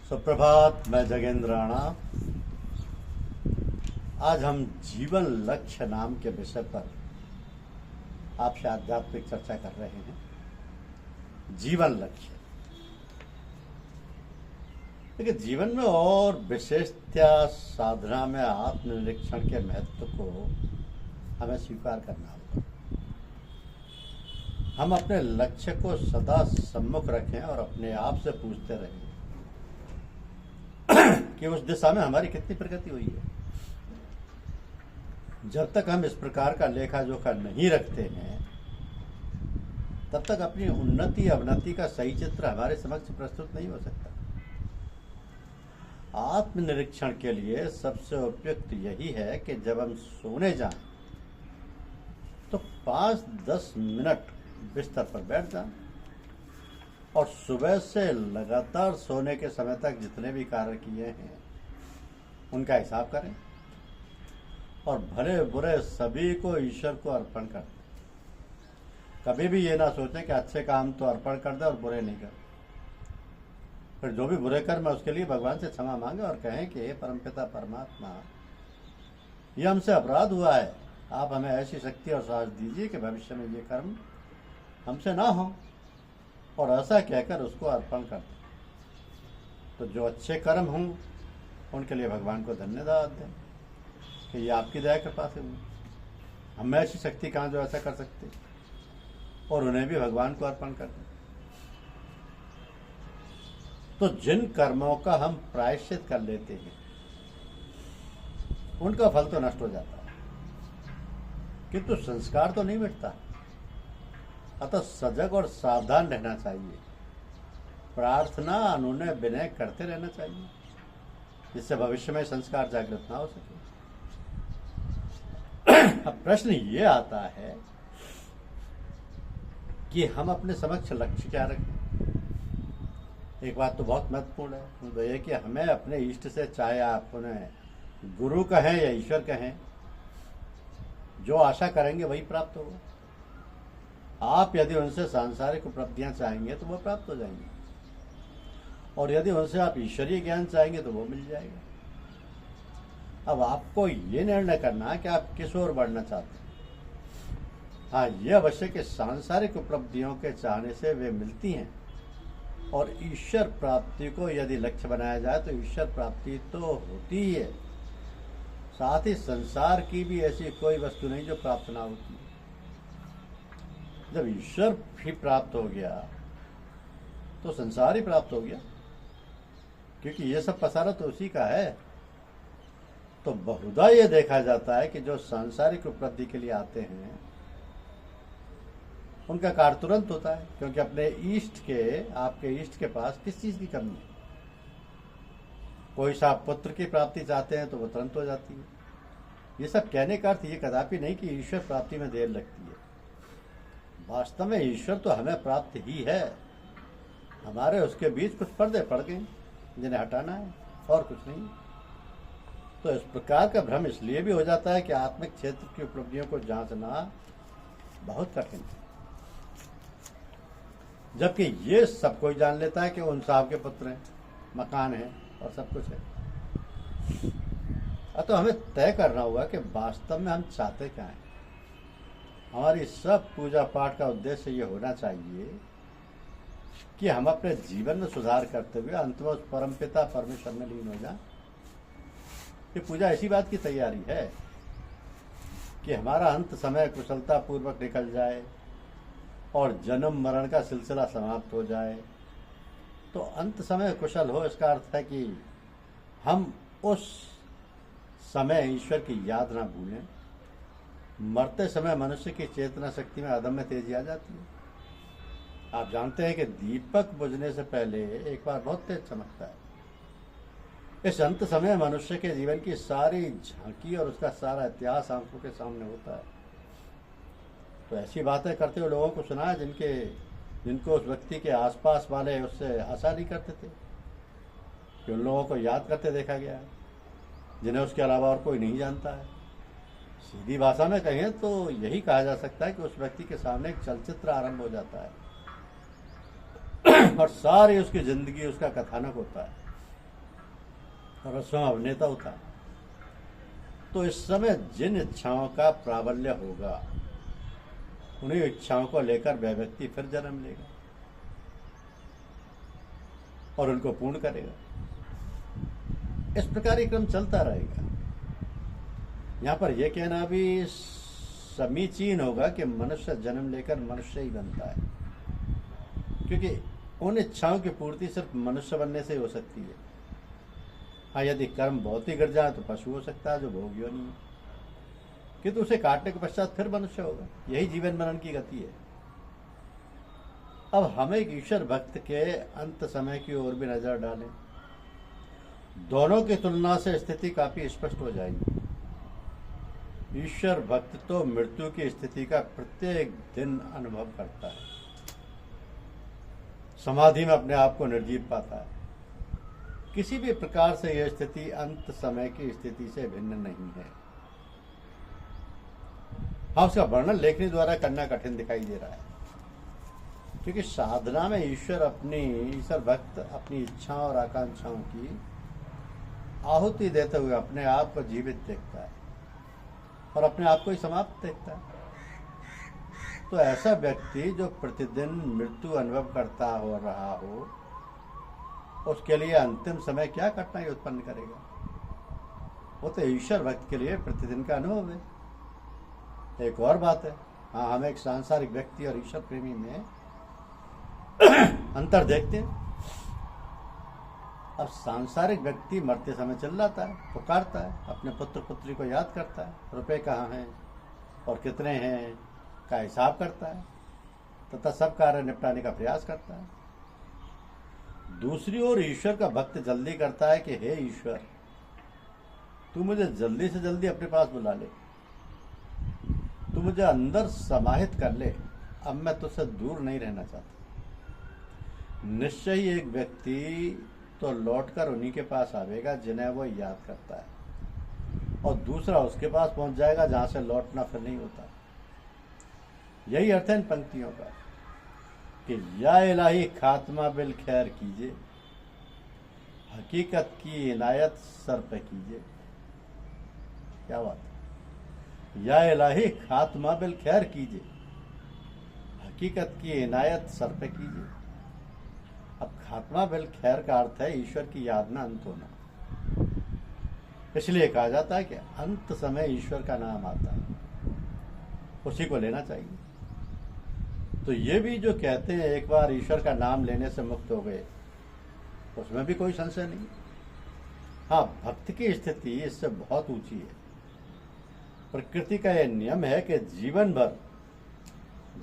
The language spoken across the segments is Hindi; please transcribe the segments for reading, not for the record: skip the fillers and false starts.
सुप्रभात। मैं जगेंद्र राणा। आज हम जीवन लक्ष्य नाम के विषय पर आपसे आध्यात्मिक चर्चा कर रहे हैं। जीवन लक्ष्य, देखिए, जीवन में और विशेषता साधना में आत्मनिरीक्षण के महत्व को हमें स्वीकार करना होगा। हम अपने लक्ष्य को सदा सम्मुख रखें और अपने आप से पूछते रहें कि उस दिशा में हमारी कितनी प्रगति हुई है। जब तक हम इस प्रकार का लेखा जोखा नहीं रखते हैं, तब तक अपनी उन्नति अवनति का सही चित्र हमारे समक्ष प्रस्तुत नहीं हो सकता। आत्मनिरीक्षण के लिए सबसे उपयुक्त यही है कि जब हम सोने जाएं तो 5-10 मिनट बिस्तर पर बैठ जाएं और सुबह से लगातार सोने के समय तक जितने भी कार्य किए हैं उनका हिसाब करें और भले बुरे सभी को ईश्वर को अर्पण कर दें। कभी भी ये ना सोचें कि अच्छे काम तो अर्पण कर दें और बुरे नहीं कर। फिर जो भी बुरे कर्म है उसके लिए भगवान से क्षमा मांगे और कहें कि हे परमपिता परमात्मा, ये हमसे अपराध हुआ है, आप हमें ऐसी शक्ति और साहस दीजिए कि भविष्य में ये कर्म हमसे ना हो, और ऐसा कहकर उसको अर्पण कर दें। तो जो अच्छे कर्म हों उनके लिए भगवान को धन्यवाद दें कि ये आपकी दया कृपा से हुई। हमें ऐसी शक्ति कहाँ जो ऐसा कर सकते, और उन्हें भी भगवान को अर्पण कर दें। तो जिन कर्मों का हम प्रायश्चित कर लेते हैं उनका फल तो नष्ट हो जाता है, किंतु संस्कार तो नहीं मिटता। अतः सजग और सावधान रहना चाहिए। प्रार्थना अनुनय विनय करते रहना चाहिए, जिससे भविष्य में संस्कार जागृत ना हो सके। अब प्रश्न ये आता है कि हम अपने समक्ष लक्ष्य क्या रखें। एक बात तो बहुत महत्वपूर्ण है, तो यह कि हमें अपने इष्ट से, चाहे आप उन्हें गुरु कहें या ईश्वर कहें, जो आशा करेंगे वही प्राप्त होगा। आप यदि उनसे सांसारिक उपलब्धियां चाहेंगे तो वो प्राप्त हो जाएंगी, और यदि उनसे आप ईश्वरीय ज्ञान चाहेंगे तो वो मिल जाएगा। अब आपको ये निर्णय करना है कि आप किस ओर बढ़ना चाहते हैं। हाँ, ये अवश्य कि सांसारिक उपलब्धियों के चाहने से वे मिलती हैं, और ईश्वर प्राप्ति को यदि लक्ष्य बनाया जाए तो ईश्वर प्राप्ति तो होती ही है। साथ ही संसार की भी ऐसी कोई वस्तु नहीं जो प्राप्त ना होती। जब ईश्वर भी प्राप्त हो गया तो संसार ही प्राप्त हो गया, क्योंकि ये सब पसारा तो उसी का है। तो बहुधा ये देखा जाता है कि जो सांसारिक उपलब्धि के लिए आते हैं उनका कार्य तुरंत होता है, क्योंकि अपने इष्ट के, आपके इष्ट के पास किस चीज की कमी है। कोई सा पुत्र की प्राप्ति चाहते हैं तो वो तुरंत हो जाती है। ये सब कहने का अर्थ ये कदापि नहीं कि ईश्वर प्राप्ति में देर लगती है। वास्तव में ईश्वर तो हमें प्राप्त ही है, हमारे उसके बीच कुछ पर्दे पड़ गए जिन्हें हटाना है, और कुछ नहीं। तो इस प्रकार का भ्रम इसलिए भी हो जाता है कि आत्मिक क्षेत्र की उपलब्धियों को जांचना बहुत कठिन है, जबकि ये सब कोई जान लेता है कि उन साहब के पुत्र हैं, मकान है और सब कुछ है। तो हमें तय करना होगा कि वास्तव में हम चाहते क्या हैं। हमारी सब पूजा पाठ का उद्देश्य ये होना चाहिए कि हम अपने जीवन में सुधार करते हुए अंत में उस परमपिता परमेश्वर में लीन हो जाए। ये पूजा ऐसी बात की तैयारी है कि हमारा अंत समय कुशलता पूर्वक निकल जाए और जन्म मरण का सिलसिला समाप्त हो जाए। तो अंत समय कुशल हो, इसका अर्थ है कि हम उस समय ईश्वर की याद ना भूलें। मरते समय मनुष्य की चेतना शक्ति में अदम्य तेजी आ जाती है। आप जानते हैं कि दीपक बुझने से पहले एक बार बहुत तेज चमकता है। इस अंत समय मनुष्य के जीवन की सारी झांकी और उसका सारा इतिहास आंखों के सामने होता है। तो ऐसी बातें करते हुए लोगों को सुना है जिनको उस व्यक्ति के आसपास वाले उससे आशा नहीं करते थे, कि उन लोगों को याद करते देखा गया है जिन्हें उसके अलावा और कोई नहीं जानता है। सीधी भाषा में कहें तो यही कहा जा सकता है कि उस व्यक्ति के सामने एक चलचित्र आरंभ हो जाता है और सारी उसकी जिंदगी उसका कथानक होता है। और स्वयं अभिनेता होता, तो इस समय जिन इच्छाओं का प्राबल्य होगा उन्हीं इच्छाओं को लेकर वह व्यक्ति फिर जन्म लेगा और उनको पूर्ण करेगा। इस प्रकार ये क्रम चलता रहेगा। यहाँ पर यह कहना भी समीचीन होगा कि मनुष्य जन्म लेकर मनुष्य ही बनता है, क्योंकि उन इच्छाओं की पूर्ति सिर्फ मनुष्य बनने से ही हो सकती है। हाँ, यदि कर्म बहुत ही गिर जाए तो पशु हो सकता है जो भोग योनि है, किंतु उसे काटने के पश्चात फिर मनुष्य होगा। यही जीवन मरण की गति है। अब हम एक ईश्वर भक्त के अंत समय की ओर भी नजर डालें। दोनों की तुलना से स्थिति काफी स्पष्ट हो जाएगी। ईश्वर भक्त तो मृत्यु की स्थिति का प्रत्येक दिन अनुभव करता है, समाधि में अपने आप को निर्जीव पाता है। किसी भी प्रकार से यह स्थिति अंत समय की स्थिति से भिन्न नहीं है। हाँ, उसका वर्णन लेखनी द्वारा करना कठिन दिखाई दे रहा है, क्योंकि साधना में ईश्वर भक्त अपनी इच्छाओं और आकांक्षाओं की आहुति देते हुए अपने आप को जीवित देखता है और अपने आप को ही समाप्त देखता है। तो ऐसा व्यक्ति जो प्रतिदिन मृत्यु अनुभव करता हो रहा हो, उसके लिए अंतिम समय क्या कठिनाई उत्पन्न करेगा? वो तो ईश्वर भक्त के लिए प्रतिदिन का अनुभव है। एक और बात है, हाँ, हम एक सांसारिक व्यक्ति और ईश्वर प्रेमी में अंतर देखते हैं। अब सांसारिक व्यक्ति मरते समय चिल्लाता है, पुकारता है, अपने पुत्र पुत्री को याद करता है, रुपए कहाँ हैं और कितने हैं का हिसाब करता है तथा सब कार्य निपटाने का प्रयास करता है। दूसरी ओर ईश्वर का भक्त जल्दी करता है कि हे ईश्वर, तू मुझे जल्दी से जल्दी अपने पास बुला ले, तू मुझे अंदर समाहित कर ले, अब मैं तुझसे दूर नहीं रहना चाहता। निश्चय ही एक व्यक्ति तो लौटकर उन्हीं के पास आवेगा जिन्हें वो याद करता है, और दूसरा उसके पास पहुंच जाएगा जहां से लौटना फिर नहीं होता। यही अर्थ है इन पंक्तियों का कि या इलाही खात्मा बिल खैर कीजिए, हकीकत की इनायत सर पे कीजिए। क्या बात है, या इलाही खात्मा बिल खैर कीजिए, हकीकत की इनायत सर पे कीजिए। अब खात्मा बिल खैर का अर्थ है ईश्वर की याद में अंत होना। इसलिए कहा जाता है कि अंत समय ईश्वर का नाम आता है, उसी को लेना चाहिए। तो ये भी जो कहते हैं एक बार ईश्वर का नाम लेने से मुक्त हो गए, उसमें भी कोई संशय नहीं। हाँ, भक्त की स्थिति इससे बहुत ऊंची है। प्रकृति का यह नियम है कि जीवन भर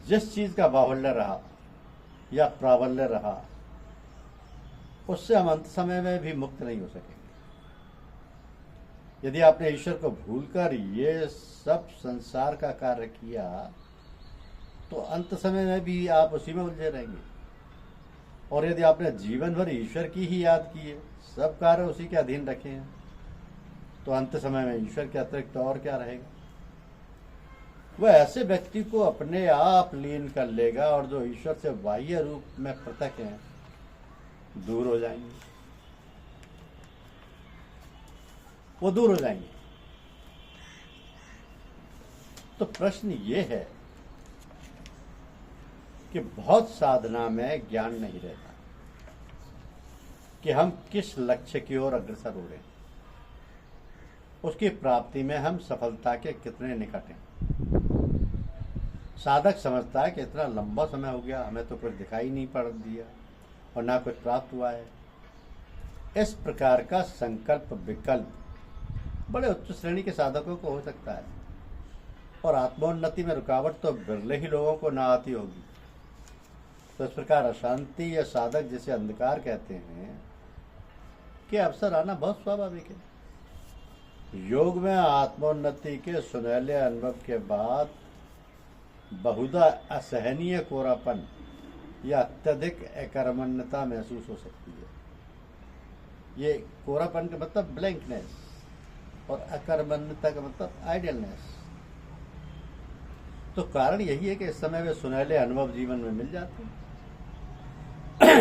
जिस चीज का बाहुल्य रहा या प्राबल्य रहा, उससे हम अंत समय में भी मुक्त नहीं हो सकेंगे। यदि आपने ईश्वर को भूलकर ये सब संसार का कार्य किया तो अंत समय में भी आप उसी में उलझे रहेंगे। और यदि आपने जीवन भर ईश्वर की ही याद की है, सब कार्य उसी के अधीन रखे हैं, तो अंत समय में ईश्वर के अतिरिक्त और क्या रहेगा? वह ऐसे व्यक्ति को अपने आप लीन कर लेगा और जो ईश्वर से बाह्य रूप में पृथक हैं दूर हो जाएंगे, वो दूर हो जाएंगे। तो प्रश्न ये है कि बहुत साधना में ज्ञान नहीं रहता कि हम किस लक्ष्य की ओर अग्रसर हो रहे हैं, उसकी प्राप्ति में हम सफलता के कितने निकट हैं। साधक समझता है कि इतना लंबा समय हो गया, हमें तो कुछ दिखाई नहीं पड़ दिया और ना कुछ प्राप्त हुआ है। इस प्रकार का संकल्प विकल्प बड़े उच्च श्रेणी के साधकों को हो सकता है, और आत्मोन्नति में रुकावट तो बिरले ही लोगों को ना आती होगी। तो इस प्रकार अशांति या साधक जिसे अंधकार कहते हैं कि अवसर आना बहुत स्वाभाविक है। योग में आत्मोन्नति के सुनहले अनुभव के बाद बहुधा असहनीय कोरापन या अत्यधिक अकर्मण्यता महसूस हो सकती है। ये कोरापन का मतलब ब्लैंकनेस और अकर्मण्यता का मतलब आइडियलनेस। तो कारण यही है कि इस समय वे सुनहले अनुभव जीवन में मिल जाते हैं,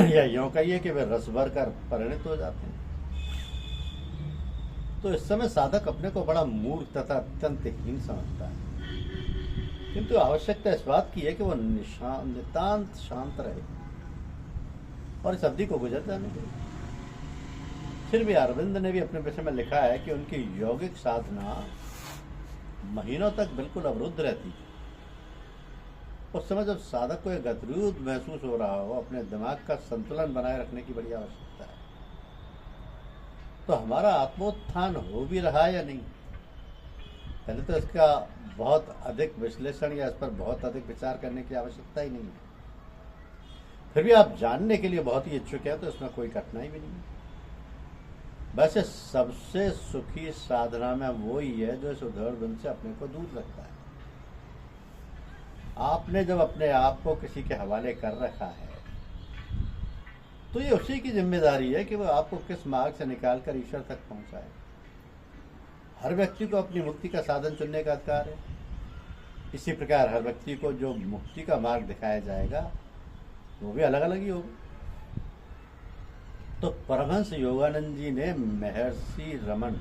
या यूं कहिए कि वे रस भर कर परिणित हो जाते हैं। तो इस समय साधक अपने को बड़ा मूर्ख तथा अत्यंत हीन समझता है, किंतु आवश्यकता इस बात की है कि वो नितांत शांत रहे और इस अवधि को गुजर जाने दे। फिर भी अरविंद ने भी अपने विषय में लिखा है कि उनकी यौगिक साधना महीनों तक बिल्कुल अवरुद्ध रहती थी। उस समय जब साधक को एक गतिरोध महसूस हो रहा हो, अपने दिमाग का संतुलन बनाए रखने की बड़ी आवश्यकता है। तो हमारा आत्मोत्थान हो भी रहा है या नहीं, पहले तो इसका बहुत अधिक विश्लेषण या इस पर बहुत अधिक विचार करने की आवश्यकता ही नहीं है। फिर भी आप जानने के लिए बहुत ही इच्छुक है तो इसमें कोई कठिनाई भी नहीं है। वैसे सबसे सुखी साधना में वो ही है जो इस उद्धरण से अपने को दूर रखता है। आपने जब अपने आप को किसी के हवाले कर रखा है तो ये उसी की जिम्मेदारी है कि वो आपको किस मार्ग से निकालकर ईश्वर तक पहुंचाए। हर व्यक्ति को अपनी मुक्ति का साधन चुनने का अधिकार है। इसी प्रकार हर व्यक्ति को जो मुक्ति का मार्ग दिखाया जाएगा वो भी अलग अलग ही होगा। तो परमहंस योगानंद जी ने महर्षि रमन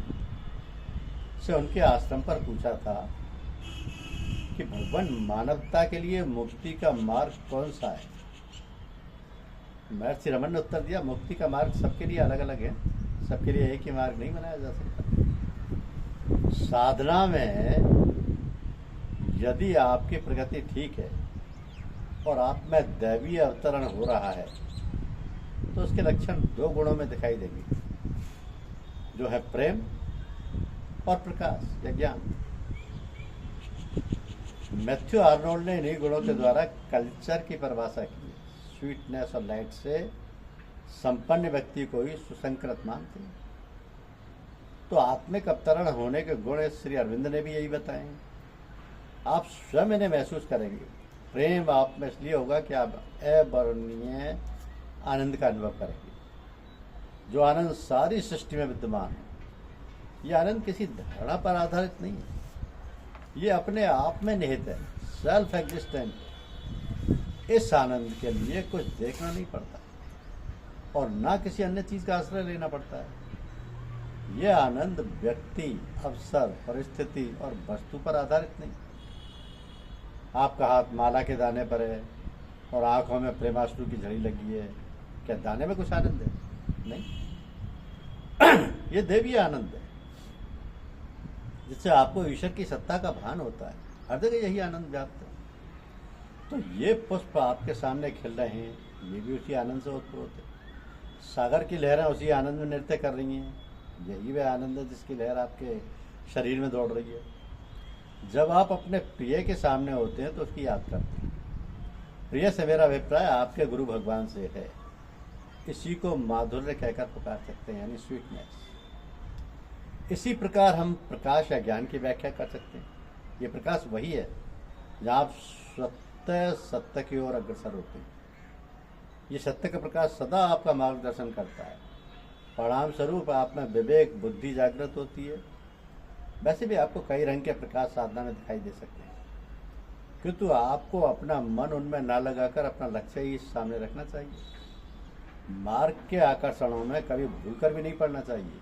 से उनके आश्रम पर पूछा था कि भगवान मानवता के लिए मुक्ति का मार्ग कौन सा है। महर्षि रमन ने उत्तर दिया, मुक्ति का मार्ग सबके लिए अलग अलग है, सबके लिए एक ही मार्ग नहीं बनाया जा सकता। साधना में यदि आपकी प्रगति ठीक है और आप में दैवीय अवतरण हो रहा है तो उसके लक्षण दो गुणों में दिखाई देंगे, जो है प्रेम और प्रकाश या ज्ञान। मैथ्यू आर्नोल्ड ने इन्हीं गुणों के द्वारा कल्चर की परिभाषा की है। स्वीटनेस और लाइट से संपन्न व्यक्ति को ही सुसंकृत मानते हैं। तो आत्मिक अवतरण होने के गुण श्री अरविंद ने भी यही बताए हैं। आप स्वयं इन्हें महसूस करेंगे। प्रेम आप में इसलिए होगा कि आप अवर्णनीय आनंद का अनुभव करेंगे, जो आनंद सारी सृष्टि में विद्यमान है। यह आनंद किसी धारणा पर आधारित नहीं है, ये अपने आप में निहित है, सेल्फ एग्जिस्टेंट। इस आनंद के लिए कुछ देखना नहीं पड़ता और ना किसी अन्य चीज का आश्रय लेना पड़ता है। यह आनंद व्यक्ति, अवसर, परिस्थिति और वस्तु पर आधारित नहीं। आपका हाथ माला के दाने पर है और आंखों में प्रेमाश्रु की झड़ी लगी है, क्या दाने में कुछ आनंद है? नहीं। ये दैवीय आनंद है जिससे आपको ईश्वर की सत्ता का भान होता है। हर जगह यही आनंद व्याप्त है। तो ये पुष्प आपके सामने खिल रहे हैं, ये भी उसी आनंद से उत्पन्न है। सागर की लहरें उसी आनंद में नृत्य कर रही हैं, यही वह आनंद है जिसकी लहर आपके शरीर में दौड़ रही है। जब आप अपने प्रिय के सामने होते हैं तो उसकी याद करते हैं। प्रिय से मेरा अभिप्राय आपके गुरु भगवान से है। इसी को माधुर्य कहकर पुकार सकते हैं, यानी स्वीटनेस। इसी प्रकार हम प्रकाश या ज्ञान की व्याख्या कर सकते हैं। ये प्रकाश वही है जहाँ आप सत्य की ओर अग्रसर होते हैं। ये सत्य का प्रकाश सदा आपका मार्गदर्शन करता है। परिणाम स्वरूप आप में विवेक, बुद्धि जागृत होती है। वैसे भी आपको कई रंग के प्रकाश साधना में दिखाई दे सकते हैं, किंतु आपको अपना मन उनमें ना लगाकर अपना लक्ष्य ही सामने रखना चाहिए। मार्ग के आकर्षणों में कभी भूलकर भी नहीं पड़ना चाहिए।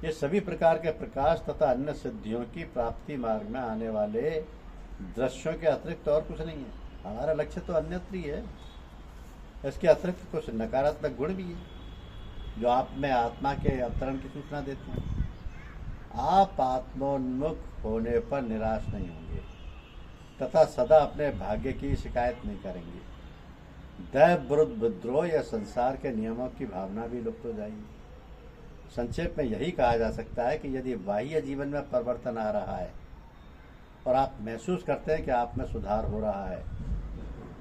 ये सभी प्रकार के प्रकाश तथा अन्य सिद्धियों की प्राप्ति मार्ग में आने वाले दृश्यों के अतिरिक्त और कुछ नहीं है। हमारा लक्ष्य तो अन्यत्र ही है। इसके अतिरिक्त कुछ नकारात्मक गुण भी है जो आप में आत्मा के अवतरण की सूचना देते हैं। आप आत्मोन्मुख होने पर निराश नहीं होंगे तथा सदा अपने भाग्य की शिकायत नहीं करेंगे। दैव, विरुद्ध, विद्रोह या संसार के नियमों की भावना भी लुप्त हो जाएगी। संक्षेप में यही कहा जा सकता है कि यदि बाह्य जीवन में परिवर्तन आ रहा है और आप महसूस करते हैं कि आप में सुधार हो रहा है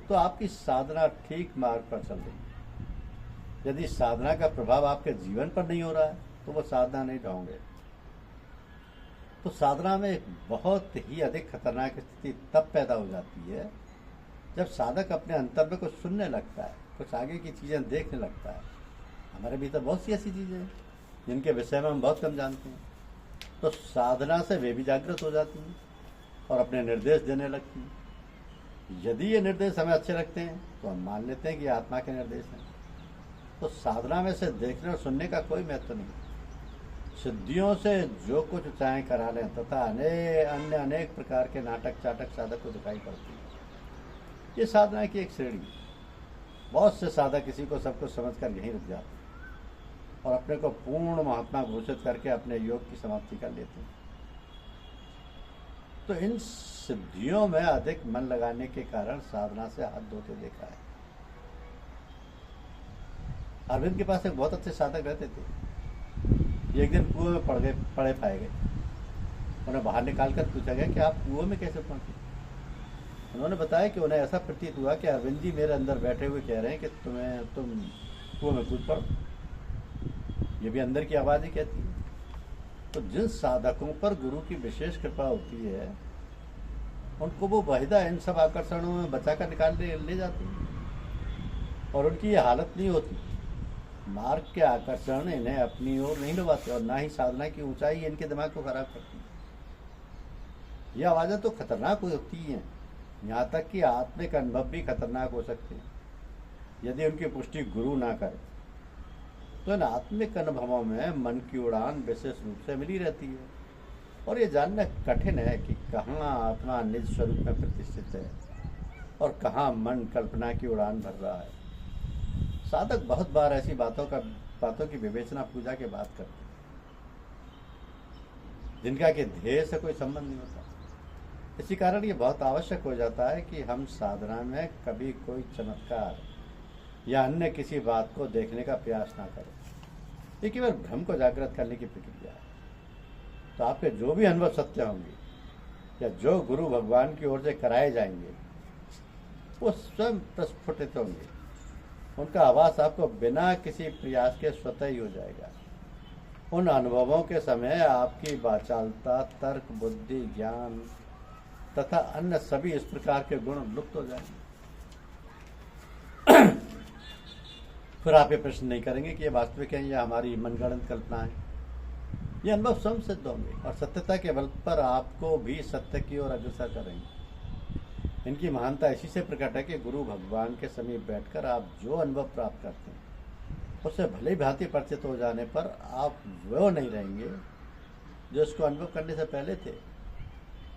तो आपकी साधना ठीक मार्ग पर चल रही है। यदि साधना का प्रभाव आपके जीवन पर नहीं हो रहा है तो वो साधना नहीं ढाओगे। तो साधना में एक बहुत ही अधिक खतरनाक स्थिति तब पैदा हो जाती है जब साधक अपने अंतर में कुछ सुनने लगता है, कुछ आगे की चीज़ें देखने लगता है। हमारे भीतर बहुत सी ऐसी चीज़ें हैं जिनके विषय में हम बहुत कम जानते हैं। तो साधना से वे भी जागृत हो जाती हैं और अपने निर्देश देने लगती हैं। यदि ये निर्देश हमें अच्छे लगते हैं तो हम मान लेते हैं कि आत्मा के निर्देश हैं। तो साधना में से देखने और सुनने का कोई महत्व नहीं। सिद्धियों से जो कुछ चाहे करा लें तथा अन्य अनेक प्रकार के नाटक चाटक साधक को दिखाई पड़ती है। ये साधना की एक श्रेणी। बहुत से साधक किसी को सब कुछ समझ कर यहीं रुक जाते और अपने को पूर्ण महात्मा घोषित करके अपने योग की समाप्ति कर लेते हैं। तो इन सिद्धियों में अधिक मन लगाने के कारण साधना से हाथ धोते देखा है। अरविंद के पास एक बहुत अच्छे साधक रहते थे। एक दिन कुएं में पड़े पाए गए। उन्हें बाहर निकालकर पूछा गया कि आप कुएं में कैसे पहुंचे। उन्होंने बताया कि उन्हें ऐसा प्रतीत हुआ कि अरविंद जी मेरे अंदर बैठे हुए कह रहे हैं कि तुम कुएं में कूद पड़ो। ये भी अंदर की आवाज़ ही कहती है। तो जिन साधकों पर गुरु की विशेष कृपा होती है उनको वो वाहिदा इन सब आकर्षणों में बचाकर निकाल ले जाती है और उनकी ये हालत नहीं होती। मार्ग के आकर्षण इन्हें अपनी ओर नहीं लुभाते और ना ही साधना की ऊंचाई इनके दिमाग को खराब करती है। ये आवाज़ें तो खतरनाक होती हैं, यहाँ तक कि आत्मिक अनुभव भी खतरनाक हो सकते हैं यदि उनकी पुष्टि गुरु ना करे। तो इन आत्मिक अनुभवों में मन की उड़ान विशेष रूप से मिली रहती है और ये जानना कठिन है कि कहाँ आत्मा निज स्वरूप में प्रतिष्ठित है और कहाँ मन कल्पना की उड़ान भर रहा है। साधक बहुत बार ऐसी बातों की विवेचना पूजा के बाद करते हैं जिनका कि ध्येय से कोई संबंध नहीं होता। इसी कारण ये बहुत आवश्यक हो जाता है कि हम साधना में कभी कोई चमत्कार या अन्य किसी बात को देखने का प्रयास ना करें। ये केवल भ्रम को जागृत करने की प्रक्रिया है। तो आपके जो भी अनुभव सत्य होंगे या जो गुरु भगवान की ओर से कराए जाएंगे वो स्वयं प्रस्फुटित होंगे। उनका आवास आपको बिना किसी प्रयास के स्वतः ही हो जाएगा। उन अनुभवों के समय आपकी वाचालता, तर्क, बुद्धि, ज्ञान तथा अन्य सभी इस प्रकार के गुण लुप्त हो जाएंगे। फिर आप ये प्रश्न नहीं करेंगे कि ये वास्तविक है या हमारी मनगढ़ंत कल्पना है। ये अनुभव स्वयं सिद्ध होंगे और सत्यता के बल पर आपको भी सत्य की ओर अग्रसर करेंगे। इनकी महानता इसी से प्रकट है कि गुरु भगवान के समीप बैठकर आप जो अनुभव प्राप्त करते हैं उससे भले ही भांति परिचित हो जाने पर आप वो नहीं रहेंगे जो इसको अनुभव करने से पहले थे।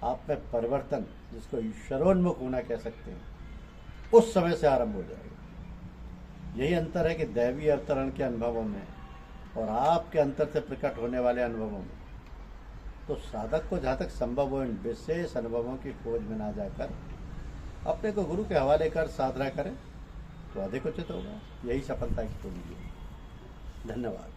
आप में परिवर्तन, जिसको ईश्वरोन्मुख होना कह सकते हैं, उस समय से आरंभ हो जाएगा। यही अंतर है कि दैवी अवतरण के अनुभवों में और आपके अंतर से प्रकट होने वाले अनुभवों में। तो साधक को जहाँ तक संभव हो इन विशेष अनुभवों की खोज में ना जाकर अपने को गुरु के हवाले कर साधना करें तो अधिक उचित होगा। यही सफलता की कुंजी है। धन्यवाद।